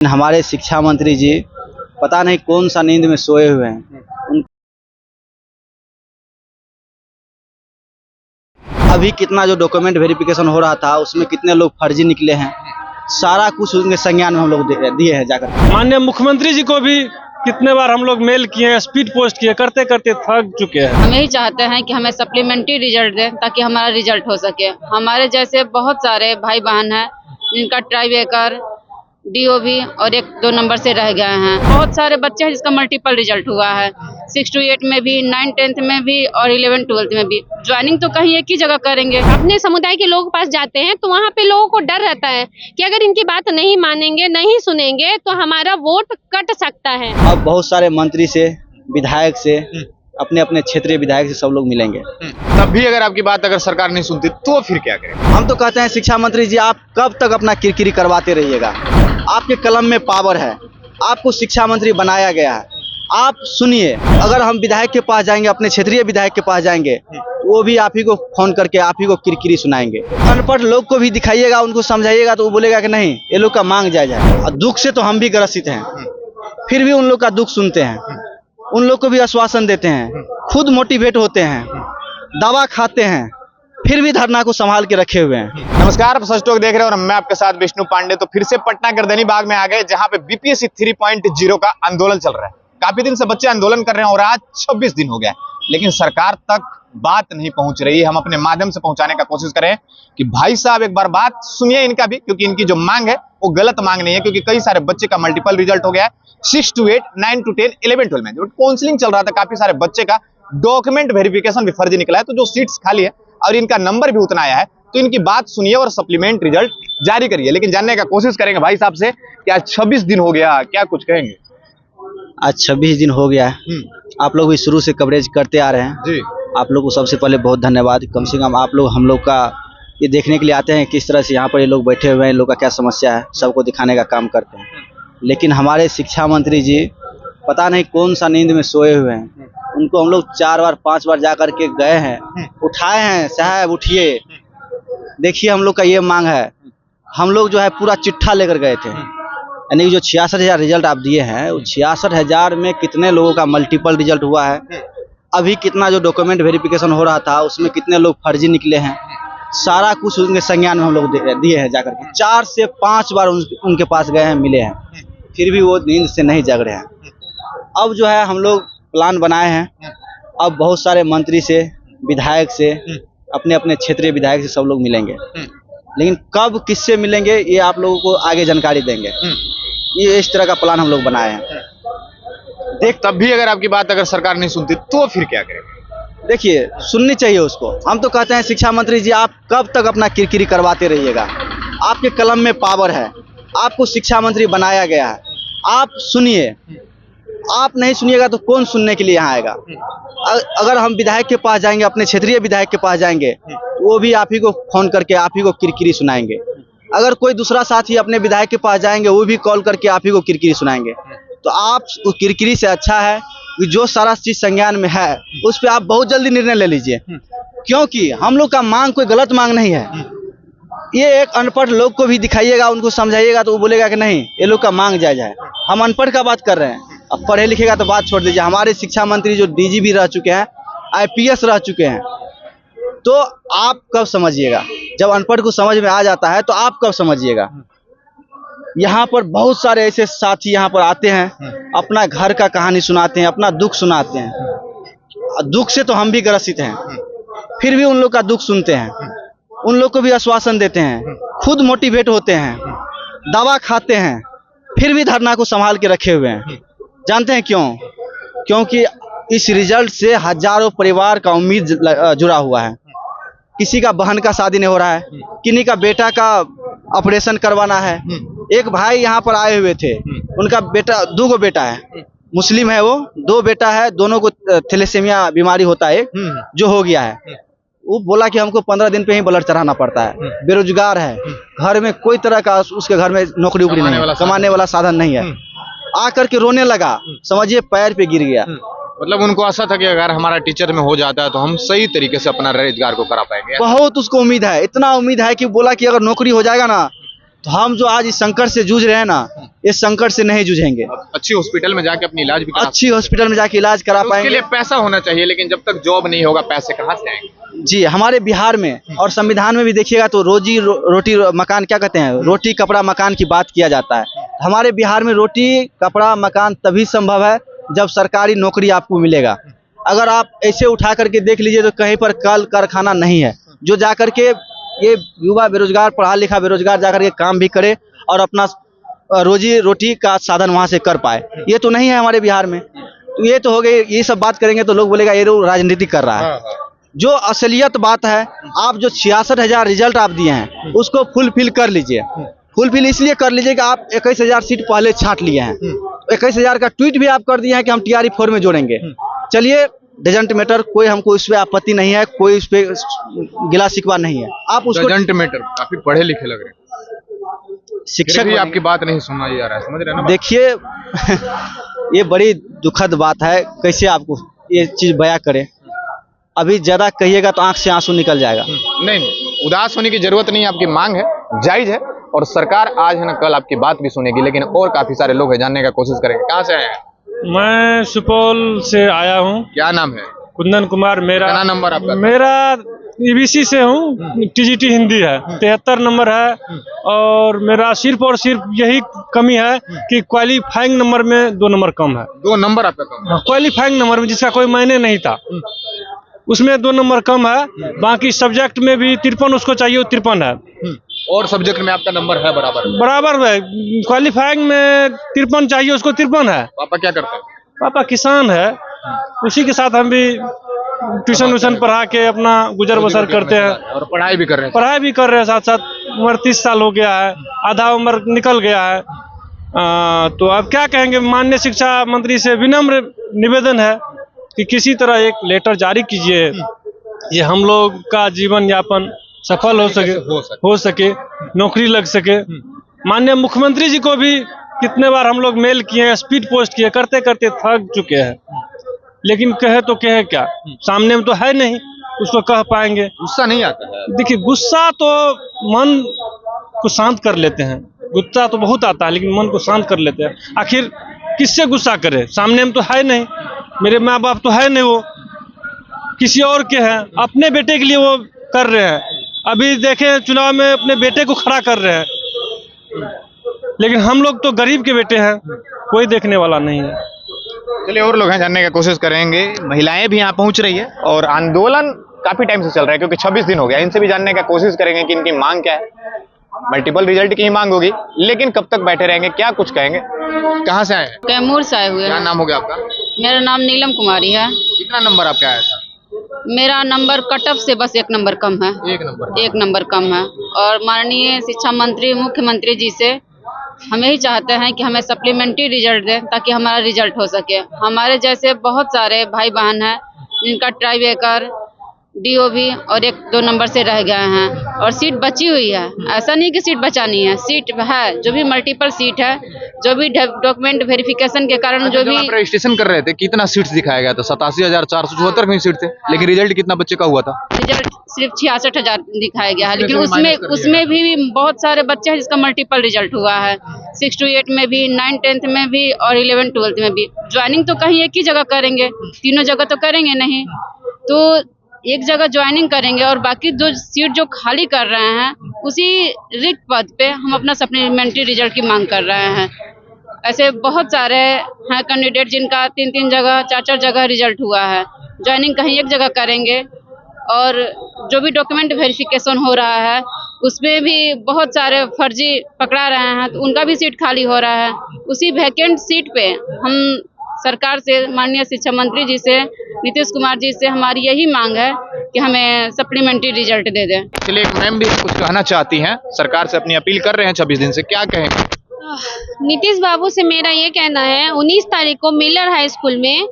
हमारे शिक्षा मंत्री जी पता नहीं कौन सा नींद में सोए हुए हैं। अभी कितना जो डॉक्यूमेंट वेरिफिकेशन हो रहा था उसमें कितने लोग फर्जी निकले हैं, सारा कुछ उनके संज्ञान में हम लोग दिए हैं जाकर। माननीय मुख्यमंत्री जी को भी कितने बार हम लोग मेल किए हैं, स्पीड पोस्ट किए, करते करते थक चुके हैं। हम यही चाहते हैं कि हमें सप्लीमेंट्री रिजल्ट दें ताकि हमारा रिजल्ट हो सके। हमारे जैसे बहुत सारे भाई बहन हैं जिनका ट्राईबेकर, DOB और 1-2 नंबर से रह गए हैं। बहुत सारे बच्चे हैं जिसका मल्टीपल रिजल्ट हुआ है, 6 to 8 में भी, 9, 10th में भी और 11, 12th में भी। ज्वाइनिंग तो कहीं एक ही जगह करेंगे। अपने समुदाय के लोगों के पास जाते हैं तो वहाँ पे लोगों को डर रहता है कि अगर इनकी बात नहीं मानेंगे, नहीं सुनेंगे तो हमारा वोट कट सकता है। अब बहुत सारे मंत्री से, विधायक से, अपने अपने क्षेत्रीय विधायक से सब लोग मिलेंगे। तब भी अगर आपकी बात अगर सरकार नहीं सुनती तो फिर क्या करें? हम तो कहते हैं शिक्षा मंत्री जी आप कब तक अपना किरकिरी करवाते रहिएगा। आपके कलम में पावर है, आपको शिक्षा मंत्री बनाया गया है, आप सुनिए। अगर हम विधायक के पास जाएंगे, अपने क्षेत्रीय विधायक के पास जाएंगे तो वो भी आप ही को फोन करके आप ही को किरकिरी सुनाएंगे। अनपढ़ लोग को भी दिखाइएगा, उनको समझाइएगा तो वो बोलेगा कि नहीं ये लोग का मांग जायज है। और दुख से तो हम भी ग्रसित हैं, फिर भी उन लोग का दुख सुनते हैं, उन लोग को भी आश्वासन देते हैं, खुद मोटिवेट होते हैं, दवा खाते हैं, फिर भी धरना को संभाल के रखे हुए हैं। नमस्कार, आप सच टॉक देख रहे हैं और मैं आपके साथ विष्णु पांडे। तो फिर से पटना गर्दनी बाग में आ गए जहां पे BPSC 3.0 का आंदोलन चल रहा है। काफी दिन से बच्चे आंदोलन कर रहे हैं और आज 26 दिन हो गया है, लेकिन सरकार तक बात नहीं पहुंच रही है। हम अपने माध्यम से पहुंचाने का कोशिश करें कि भाई साहब एक बार बात सुनिए इनका भी, क्योंकि इनकी जो मांग है वो गलत मांग नहीं है। क्योंकि कई सारे बच्चे का मल्टीपल रिजल्ट हो गया है, 6 to 8, 9 to 10, 11, 12 में जो काउंसलिंग चल रहा था, काफी सारे बच्चे का डॉक्यूमेंट वेरिफिकेशन भी फर्जी निकला है। तो जो सीट्स खाली है और इनका नंबर भी उतना आया है, तो इनकी बात सुनिए और सप्लीमेंट रिजल्ट जारी करिए। लेकिन जानने का कोशिश करेंगे भाई साहब से कि आज 26 दिन हो गया, क्या कुछ कहेंगे? आज 26 दिन हो गया है, आप लोग भी शुरू से कवरेज करते आ रहे हैं जी। आप लोग को सबसे पहले बहुत धन्यवाद। कम से कम आप लोग हम लोग का ये देखने के लिए आते हैं किस तरह से यहाँ पर ये लोग बैठे हुए हैं, इन लोग का क्या समस्या है, सबको दिखाने का काम करते हैं। लेकिन हमारे शिक्षा मंत्री जी पता नहीं कौन सा नींद में सोए हुए हैं। उनको हम लोग 4 बार 5 बार जा करके गए हैं, उठाए हैं, साहब उठिए, देखिए हम लोग का ये मांग है। हम लोग जो है पूरा चिट्ठा लेकर गए थे, यानी जो 66,000 रिजल्ट आप दिए हैं, 66,000 में कितने लोगों का मल्टीपल रिजल्ट हुआ है। अभी कितना जो डॉक्यूमेंट वेरिफिकेशन हो रहा था उसमें कितने लोग फर्जी निकले हैं, सारा कुछ उनके संज्ञान में हम लोग दिए हैं जाकर के। 4 से 5 बार उनके पास गए हैं, मिले हैं, फिर भी वो नींद से नहीं जग रहे हैं। अब जो है हम लोग प्लान बनाए हैं, अब बहुत सारे मंत्री से, विधायक से, अपने अपने क्षेत्रीय विधायक से सब लोग मिलेंगे। लेकिन कब किससे मिलेंगे ये आप लोगों को आगे जानकारी देंगे। ये इस तरह का प्लान हम लोग बनाए हैं। तब भी अगर आपकी बात अगर सरकार नहीं सुनती तो फिर क्या करें? देखिए सुननी चाहिए उसको। हम तो कहते हैं शिक्षा मंत्री जी आप कब तक अपना किरकिरी करवाते रहिएगा। आपके कलम में पावर है, आपको शिक्षा मंत्री बनाया गया है, आप सुनिए। आप नहीं सुनिएगा तो कौन सुनने के लिए यहाँ आएगा। अगर हम विधायक के पास जाएंगे, अपने क्षेत्रीय विधायक के पास जाएंगे तो वो भी आप ही को फोन करके आप ही को किरकिरी सुनाएंगे। अगर कोई दूसरा साथी अपने विधायक के पास जाएंगे वो भी कॉल करके आप ही को किरकिरी सुनाएंगे। तो आप उस किरकिरी से अच्छा है कि जो सारा चीज संज्ञान में है उस पर आप बहुत जल्दी निर्णय ले लीजिए, क्योंकि हम लोग का मांग कोई गलत मांग नहीं है। ये एक अनपढ़ लोग को भी दिखाइएगा, उनको समझाइएगा तो वो बोलेगा कि नहीं ये लोग का मांग जायज है। हम अनपढ़ का बात कर रहे हैं, अब पढ़े लिखेगा तो बात छोड़ दीजिए। हमारे शिक्षा मंत्री जो DG रह चुके हैं, IPS रह चुके हैं, तो आप कब समझिएगा? जब अनपढ़ को समझ में आ जाता है तो आप कब समझिएगा? यहाँ पर बहुत सारे ऐसे साथी यहाँ पर आते हैं, अपना घर का कहानी सुनाते हैं, अपना दुख सुनाते हैं। दुख से तो हम भी ग्रसित हैं, फिर भी उन लोग का दुख सुनते हैं, उन लोग को भी आश्वासन देते हैं, खुद मोटिवेट होते हैं, दवा खाते हैं, फिर भी धरना को संभाल के रखे हुए हैं। जानते हैं क्यों? क्योंकि इस रिजल्ट से हजारों परिवार का उम्मीद जुड़ा हुआ है। किसी का बहन का शादी नहीं हो रहा है, किन्हीं का बेटा का ऑपरेशन करवाना है। एक भाई यहाँ पर आए हुए थे, उनका बेटा, 2 बेटा है, मुस्लिम है वो, 2 बेटा है, दोनों को थैलेसीमिया बीमारी होता है जो हो गया है। वो बोला कि हमको 15 दिन पे ही ब्लड चढ़ाना पड़ता है, बेरोजगार है, घर में कोई तरह का उसके घर में नौकरी उकरी नहीं है, कमाने वाला साधन नहीं है। आकर के रोने लगा, समझिए पैर पे गिर गया। मतलब उनको आशा था कि अगर हमारा टीचर में हो जाता है तो हम सही तरीके से अपना रोजगार को करा पाएंगे। बहुत उसको उम्मीद है, इतना उम्मीद है कि बोला कि अगर नौकरी हो जाएगा ना तो हम जो आज इस संकट से जूझ रहे हैं ना, इस संकट से नहीं जूझेंगे। अच्छी हॉस्पिटल में जाके अपनी इलाज भी करा अच्छी हॉस्पिटल में जाके इलाज करा सकते हैं। उसके पाएंगे। लिए पैसा होना चाहिए, लेकिन जब तक जॉब नहीं होगा पैसे कहाँ से आएंगे? जी, हमारे बिहार में और संविधान में भी देखिएगा तो रोटी मकान क्या कहते हैं, रोटी कपड़ा मकान की बात किया जाता है। हमारे बिहार में रोटी कपड़ा मकान तभी संभव है जब सरकारी नौकरी आपको मिलेगा। अगर आप ऐसे उठा करके देख लीजिए तो कहीं पर कल कारखाना नहीं है जो जा करके ये युवा बेरोजगार पढ़ा लिखा बेरोजगार जा करके काम भी करे और अपना रोजी रोटी का साधन वहाँ से कर पाए। ये तो नहीं है हमारे बिहार में। तो ये तो हो गई, ये सब बात करेंगे तो लोग बोलेगा ये राजनीति कर रहा है। जो असलियत बात है, आप जो 66,000 रिजल्ट आप दिए हैं उसको फुलफिल कर लीजिए। फुलफिल इसलिए कर लीजिए कि आप 21,000 सीट पहले छांट लिए हैं। 21,000 का ट्वीट भी आप कर दिए हैं कि हम TRE 4 में जोड़ेंगे। चलिए, डजंट मैटर, कोई हमको इस पे आपत्ति नहीं है, कोई इस पे गिला शिकवा नहीं है। आप उसको डजंट मैटर, काफी पढ़े लिखे लग रहे हैं। शिक्षक भी आपकी बात नहीं सुना जा रहा है, समझ रहे हैं ना? देखिए ये बड़ी दुखद बात है, कैसे आपको ये चीज बयां करें। अभी ज्यादा कहिएगा तो आंख से आंसू निकल जाएगा। नहीं, उदास होने की जरूरत नहीं है, आपकी मांग है, जायज है, और सरकार आज है ना कल आपकी बात भी सुनेगी। लेकिन और काफी सारे लोग हैं, जानने का कोशिश करेंगे। कहाँ से आए हैं? मैं सुपौल से आया हूँ। क्या नाम है? कुंदन कुमार मेरा। कितना नंबर आपका? मेरा EBC से हूँ, TGT हिंदी है, 73 नंबर है। और मेरा सिर्फ और सिर्फ यही कमी है कि क्वालिफाइंग नंबर में 2 नंबर कम है। 2 नंबर आपका कम है? क्वालिफाइंग नंबर में, जिसका कोई मायने नहीं था, उसमें 2 नंबर कम है। बाकी सब्जेक्ट में भी 53 उसको चाहिए, 53 है। और सब्जेक्ट में आपका नंबर है बराबर? बराबर है। क्वालिफाइंग में 53 चाहिए, उसको 53 है। पापा क्या करते हैं? पापा किसान है, उसी के साथ हम भी ट्यूशन व्यूशन पढ़ा के अपना गुजर बसर करते हैं। और पढ़ाई भी कर रहे हैं? पढ़ाई भी कर रहे हैं साथ साथ। उम्र 30 साल हो गया है, आधा उम्र निकल गया है। तो अब क्या कहेंगे, माननीय शिक्षा मंत्री से विनम्र निवेदन है कि किसी तरह एक लेटर जारी कीजिए, ये हम लोग का जीवन यापन सफल हो सके, नौकरी लग सके। माननीय मुख्यमंत्री जी को भी कितने बार हम लोग मेल किए हैं, स्पीड पोस्ट किए, करते करते थक चुके हैं। लेकिन कहे तो कहे क्या, सामने में तो है नहीं, उसको कह पाएंगे। गुस्सा नहीं आता है? देखिए, गुस्सा तो मन को शांत कर लेते हैं। गुस्सा तो बहुत आता है, लेकिन मन को शांत कर लेते हैं। आखिर किससे गुस्सा करे, सामने में तो है नहीं, मेरे माँ बाप तो है नहीं, वो किसी और के हैं, अपने बेटे के लिए वो कर रहे हैं। अभी देखें, चुनाव में अपने बेटे को खड़ा कर रहे हैं, लेकिन हम लोग तो गरीब के बेटे हैं, कोई देखने वाला नहीं है। चलिए, और लोग हैं, जानने की कोशिश करेंगे। महिलाएं भी यहाँ पहुंच रही है और आंदोलन काफी टाइम से चल रहा है, क्योंकि 26 दिन हो गया। इनसे भी जानने की कोशिश करेंगे कि इनकी मांग क्या है। मल्टीपल रिजल्ट की ही मांग होगी, लेकिन कब तक बैठे रहेंगे, क्या कुछ कहेंगे। कहाँ से आए हैं? कैमूर से आए हुए क्या हैं। नाम हो गया आपका? मेरा नाम नीलम कुमारी है। कितना नंबर आपका आया था? मेरा नंबर कट ऑफ से बस 1 नंबर कम है। 1 नंबर? 1 नंबर कम है। और माननीय शिक्षा मंत्री मुख्यमंत्री जी से हम यही चाहते हैं कि हमें सप्लीमेंट्री रिजल्ट दें ताकि हमारा रिजल्ट हो सके। हमारे जैसे बहुत सारे भाई बहन हैं जिनका ट्राईबेकर, DOB और 1-2 नंबर से रह गए हैं और सीट बची हुई है। ऐसा नहीं कि सीट बचानी है, सीट है, जो भी मल्टीपल सीट है, जो भी डॉक्यूमेंट वेरिफिकेशन के कारण जो भी आप रजिस्ट्रेशन कर रहे थे, कितना सीट्स दिखाया गया था? 87,474 कहीं सीट थे, लेकिन रिजल्ट कितना बच्चे का हुआ था? रिजल्ट सिर्फ 66,000 दिखाया गया है। लेकिन उसमें भी बहुत सारे बच्चे हैं जिसका मल्टीपल रिजल्ट हुआ है। 6 to 8 में भी, 9-10th में भी और 11-12th में भी। ज्वाइनिंग तो कहीं एक ही जगह करेंगे, तीनों जगह तो करेंगे नहीं। तो एक जगह ज्वाइनिंग करेंगे और बाकी जो सीट जो खाली कर रहे हैं उसी रिक्त पद पे हम अपना सप्लीमेंट्री रिजल्ट की मांग कर रहे हैं। ऐसे बहुत सारे हैं कैंडिडेट जिनका 3-3 जगह, 4-4 जगह रिजल्ट हुआ है। ज्वाइनिंग कहीं एक जगह करेंगे और जो भी डॉक्यूमेंट वेरिफिकेशन हो रहा है उसमें भी बहुत सारे फर्जी पकड़ा रहे हैं, तो उनका भी सीट खाली हो रहा है। उसी वैकेंट सीट पे हम सरकार से, माननीय शिक्षा मंत्री जी से, नीतीश कुमार जी से हमारी यही मांग है कि हमें सप्लीमेंट्री रिजल्ट दे दें। चलिए, एक मैम भी कुछ कहना चाहती हैं, सरकार से अपनी अपील कर रहे हैं 26 दिन से, क्या कहेंगे? नीतीश बाबू से मेरा ये कहना है, 19 तारीख को मिलर हाई स्कूल में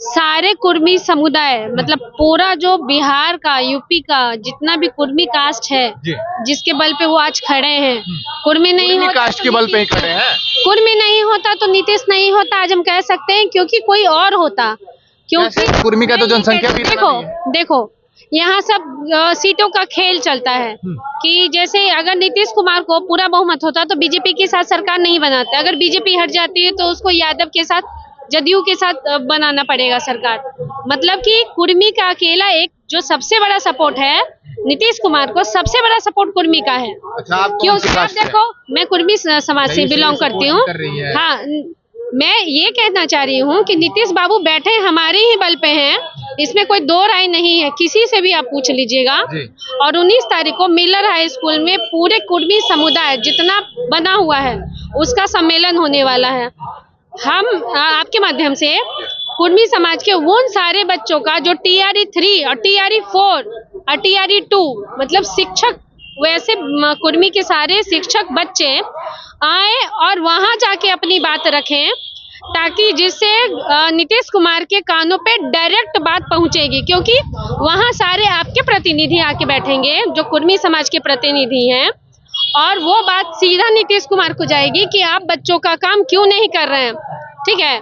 सारे कुर्मी समुदाय, मतलब पूरा जो बिहार का, यूपी का जितना भी कुर्मी कास्ट है, जिसके बल पे वो आज खड़े हैं, कुर्मी नहीं होता कास्ट के बल पे ही खड़े हैं। कुर्मी नहीं होता तो नीतीश नहीं होता, आज हम कह सकते हैं, क्योंकि कोई और होता। क्योंकि कुर्मी का तो जनसंख्या भी देखो यहाँ सब सीटों का खेल चलता है कि जैसे अगर नीतीश कुमार को पूरा बहुमत होता तो बीजेपी के साथ सरकार नहीं बनाते, अगर बीजेपी हट जाती है तो उसको यादव के साथ, जदयू के साथ बनाना पड़ेगा सरकार। मतलब कि कुर्मी का अकेला एक जो सबसे बड़ा सपोर्ट है नीतीश कुमार को, सबसे बड़ा सपोर्ट कुर्मी का है। अच्छा, आप क्यों? कौन सी आप कास्ट से देखो, मैं कुर्मी समाज से बिलोंग करती हूँ। हाँ, मैं ये कहना चाह रही हूँ कि नीतीश बाबू बैठे हमारे ही बल पे हैं, इसमें कोई दो राय नहीं है, किसी से भी आप पूछ लीजिएगा। और 19 तारीख को मिलर हाई स्कूल में पूरे कुर्मी समुदाय जितना बना हुआ है उसका सम्मेलन होने वाला है। हम आपके माध्यम से कुर्मी समाज के उन सारे बच्चों का जो TRE 3 और TRE 4 और TRE 2 मतलब शिक्षक, वैसे कुर्मी के सारे शिक्षक बच्चे आए और वहां जाके अपनी बात रखें, ताकि जिससे नीतीश कुमार के कानों पे डायरेक्ट बात पहुंचेगी, क्योंकि वहां सारे आपके प्रतिनिधि आके बैठेंगे जो कुर्मी समाज के प्रतिनिधि हैं, और वो बात सीधा नीतीश कुमार को जाएगी कि आप बच्चों का काम क्यों नहीं कर रहे हैं। ठीक है,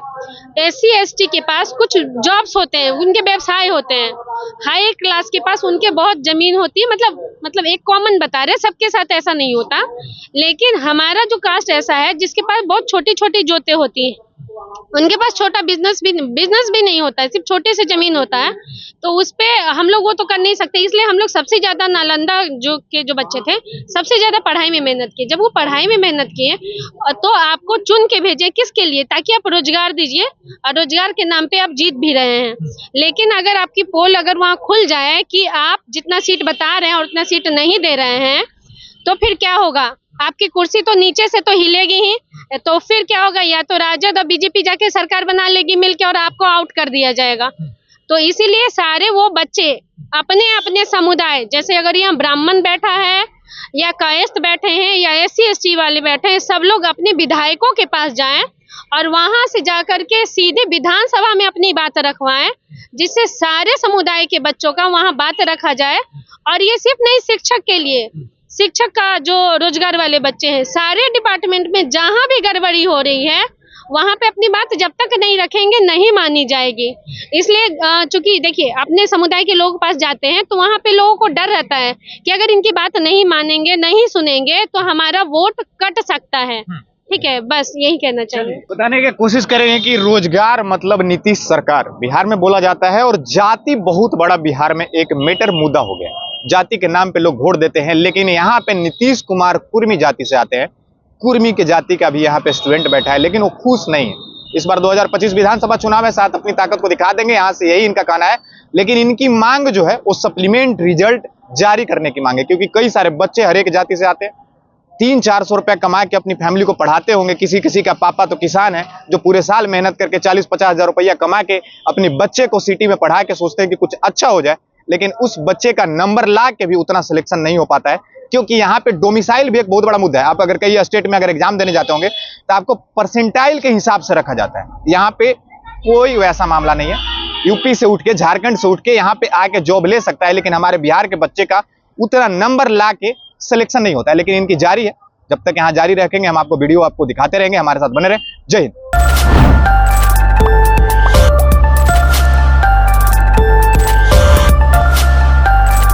SC ST के पास कुछ जॉब्स होते हैं, उनके व्यवसाय होते हैं, हाई क्लास के पास उनके बहुत जमीन होती है, मतलब एक कॉमन बता रहे, सबके साथ ऐसा नहीं होता। लेकिन हमारा जो कास्ट ऐसा है जिसके पास बहुत छोटी छोटी जोतें होती हैं, उनके पास छोटा बिजनेस भी नहीं होता है, सिर्फ छोटे से जमीन होता है, तो उस पे हम लोग वो तो कर नहीं सकते। इसलिए हम लोग सबसे ज्यादा नालंदा जो बच्चे थे सबसे ज्यादा पढ़ाई में मेहनत किए। जब वो पढ़ाई में मेहनत किए तो आपको चुन के भेजे, किसके लिए? ताकि आप रोजगार दीजिए, और रोजगार के नाम पे आप जीत भी रहे हैं। लेकिन अगर आपकी पोल अगर वहाँ खुल जाए कि आप जितना सीट बता रहे हैं और उतना सीट नहीं दे रहे हैं, तो फिर क्या होगा? आपकी कुर्सी तो नीचे से तो हिलेगी ही, तो फिर क्या होगा? या तो राजद और बीजेपी जाके सरकार बना लेगी मिलके और आपको आउट कर दिया जाएगा। तो इसीलिए सारे वो बच्चे अपने अपने समुदाय, जैसे अगर यहाँ ब्राह्मण बैठा है या कायस्थ बैठे हैं या SC ST वाले बैठे हैं, सब लोग अपने विधायकों के पास जाएं और वहां से जाकर के सीधे विधानसभा में अपनी बात रखवाएं, जिससे सारे समुदाय के बच्चों का वहां बात रखा जाए। और ये सिर्फ नहीं शिक्षक के लिए, शिक्षक का जो रोजगार वाले बच्चे हैं, सारे डिपार्टमेंट में जहां भी गड़बड़ी हो रही है वहां पे अपनी बात जब तक नहीं रखेंगे नहीं मानी जाएगी। इसलिए चूंकि देखिए अपने समुदाय के लोग पास जाते हैं तो वहां पे लोगों को डर रहता है कि अगर इनकी बात नहीं मानेंगे, नहीं सुनेंगे तो हमारा वोट कट सकता है। ठीक है, बस यही कहना चाहिए। बताने की कोशिश करेंगे कि रोजगार मतलब नीतीश सरकार बिहार में बोला जाता है, और जाति बहुत बड़ा बिहार में एक मेटर मुद्दा हो गया। जाति के नाम पे लोग वोट देते हैं, लेकिन यहाँ पे नीतीश कुमार कुर्मी जाति से आते हैं, कुर्मी की जाति का भी यहाँ पे स्टूडेंट बैठा है, लेकिन वो खुश नहीं है। इस बार 2025 विधानसभा चुनाव है, साथ अपनी ताकत को दिखा देंगे, यहाँ से यही इनका कहना है। लेकिन इनकी मांग जो है वो सप्लीमेंट रिजल्ट जारी करने की मांग है, क्योंकि कई सारे बच्चे हर एक जाति से आते हैं, 300-400 रुपए कमा के अपनी फैमिली को पढ़ाते होंगे। किसी का पापा तो किसान है जो पूरे साल मेहनत करके 40-50 हजार रुपया कमा के अपने बच्चे को सिटी में पढ़ा के सोचते हैं कि कुछ अच्छा हो जाए, लेकिन उस बच्चे का नंबर ला के भी उतना सिलेक्शन नहीं हो पाता है, क्योंकि यहाँ पे डोमिसाइल भी एक बहुत बड़ा मुद्दा है। आप अगर कई स्टेट में अगर एग्जाम देने जाते होंगे तो आपको परसेंटाइल के हिसाब से रखा जाता है। यहाँ पे कोई वैसा मामला नहीं है। यूपी से उठ के, झारखंड से उठ के यहाँ पे आके जॉब ले सकता है, लेकिन हमारे बिहार के बच्चे का उतना नंबर ला के सिलेक्शन नहीं होता है। लेकिन इनकी जारी है, जब तक यहाँ जारी रखेंगे हम आपको वीडियो आपको दिखाते रहेंगे। हमारे साथ बने रहे। जय हिंद।